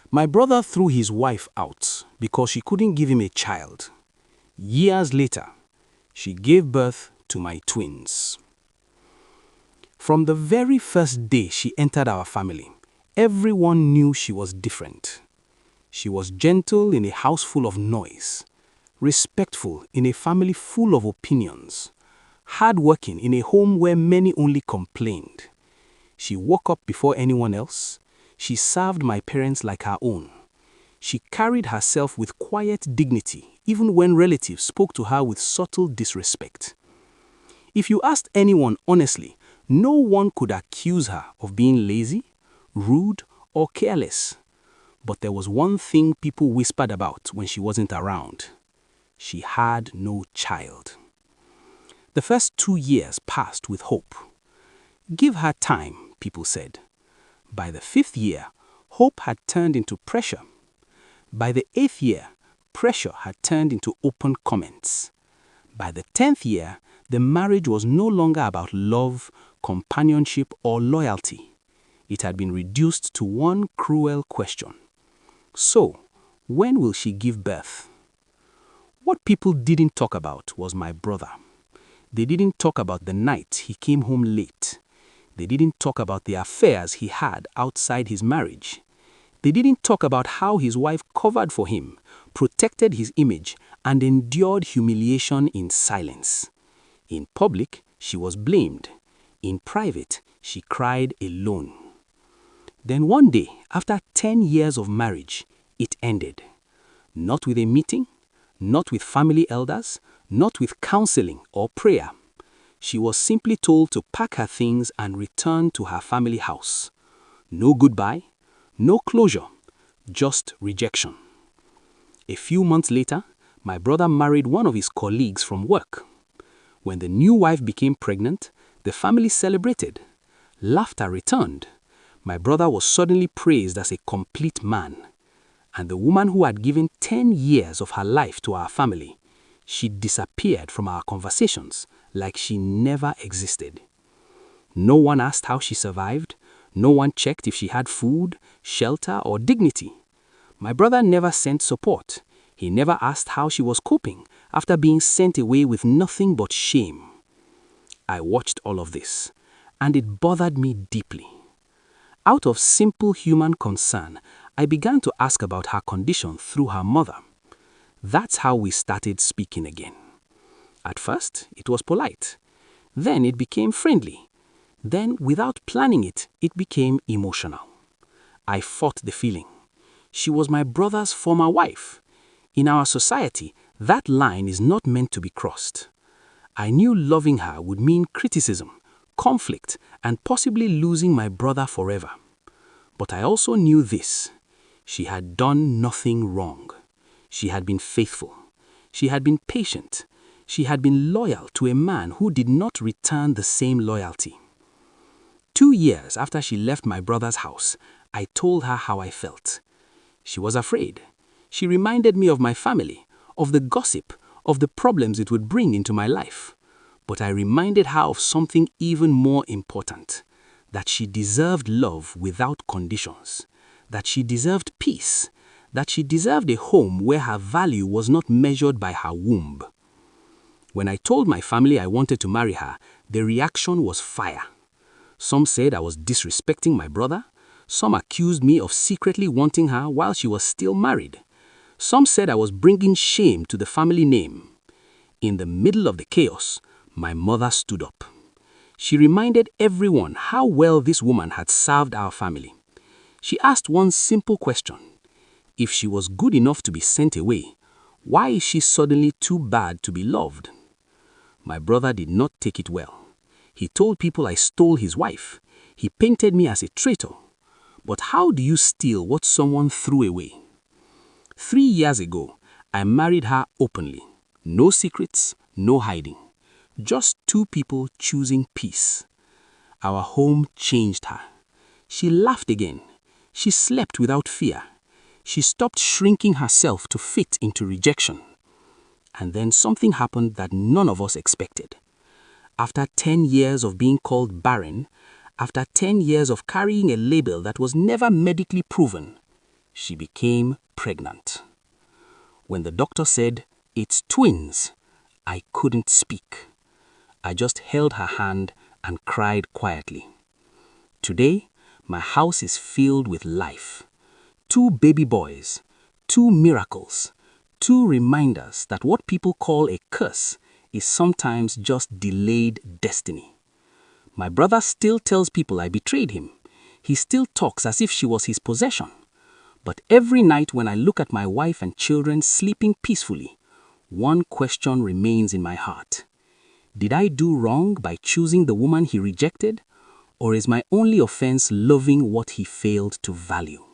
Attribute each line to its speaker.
Speaker 1: My brother threw his wife out because she couldn't give him a child. Years later, she gave birth to my twins. From the very first day she entered our family, everyone knew she was different. She was gentle in a house full of noise, respectful in a family full of opinions, hardworking in a home where many only complained. She woke up before anyone else. She served my parents like her own. She carried herself with quiet dignity, even when relatives spoke to her with subtle disrespect. If you asked anyone honestly, no one could accuse her of being lazy, rude, or careless. But there was one thing people whispered about when she wasn't around. She had no child. The first 2 years passed with hope. Give her time, people said. By the 5th year, hope had turned into pressure. By the 8th year, pressure had turned into open comments. By the 10th year, the marriage was no longer about love, companionship, or loyalty. It had been reduced to one cruel question. So, when will she give birth? What people didn't talk about was my brother. They didn't talk about the night he came home late. They didn't talk about the affairs he had outside his marriage. They didn't talk about how his wife covered for him, protected his image, and endured humiliation in silence. In public, she was blamed. In private, she cried alone. Then one day, after 10 years of marriage, it ended. Not with a meeting, not with family elders, not with counseling or prayer. She was simply told to pack her things and return to her family house. No goodbye, no closure, just rejection. A few months later, my brother married one of his colleagues from work. When the new wife became pregnant, the family celebrated. Laughter returned. My brother was suddenly praised as a complete man. And the woman who had given 10 years of her life to our family, she disappeared from our conversations like she never existed. No one asked how she survived. No one checked if she had food, shelter, or dignity. My brother never sent support. He never asked how she was coping after being sent away with nothing but shame. I watched all of this, and it bothered me deeply. Out of simple human concern, I began to ask about her condition through her mother. That's how we started speaking again. At first, it was polite. Then it became friendly. Then, without planning it, it became emotional. I fought the feeling. She was my brother's former wife. In our society, that line is not meant to be crossed. I knew loving her would mean criticism, conflict, and possibly losing my brother forever. But I also knew this. She had done nothing wrong. She had been faithful. She had been patient. She had been loyal to a man who did not return the same loyalty. 2 years after she left my brother's house, I told her how I felt. She was afraid. She reminded me of my family, of the gossip, of the problems it would bring into my life. But I reminded her of something even more important, that she deserved love without conditions, that she deserved peace, that she deserved a home where her value was not measured by her womb. When I told my family I wanted to marry her, the reaction was fire. Some said I was disrespecting my brother. Some accused me of secretly wanting her while she was still married. Some said I was bringing shame to the family name. In the middle of the chaos, my mother stood up. She reminded everyone how well this woman had served our family. She asked one simple question. If she was good enough to be sent away, why is she suddenly too bad to be loved? My brother did not take it well. He told people I stole his wife. He painted me as a traitor. But how do you steal what someone threw away? 3 years ago, I married her openly. No secrets, no hiding. Just 2 people choosing peace. Our home changed her. She laughed again. She slept without fear. She stopped shrinking herself to fit into rejection. And then something happened that none of us expected. After 10 years of being called barren, after 10 years of carrying a label that was never medically proven, she became pregnant. When the doctor said, "It's twins," I couldn't speak. I just held her hand and cried quietly. Today, my house is filled with life. 2 baby boys, 2 miracles, 2 reminders that what people call a curse is sometimes just delayed destiny. My brother still tells people I betrayed him. He still talks as if she was his possession. But every night when I look at my wife and children sleeping peacefully, one question remains in my heart. Did I do wrong by choosing the woman he rejected? Or is my only offense loving what he failed to value?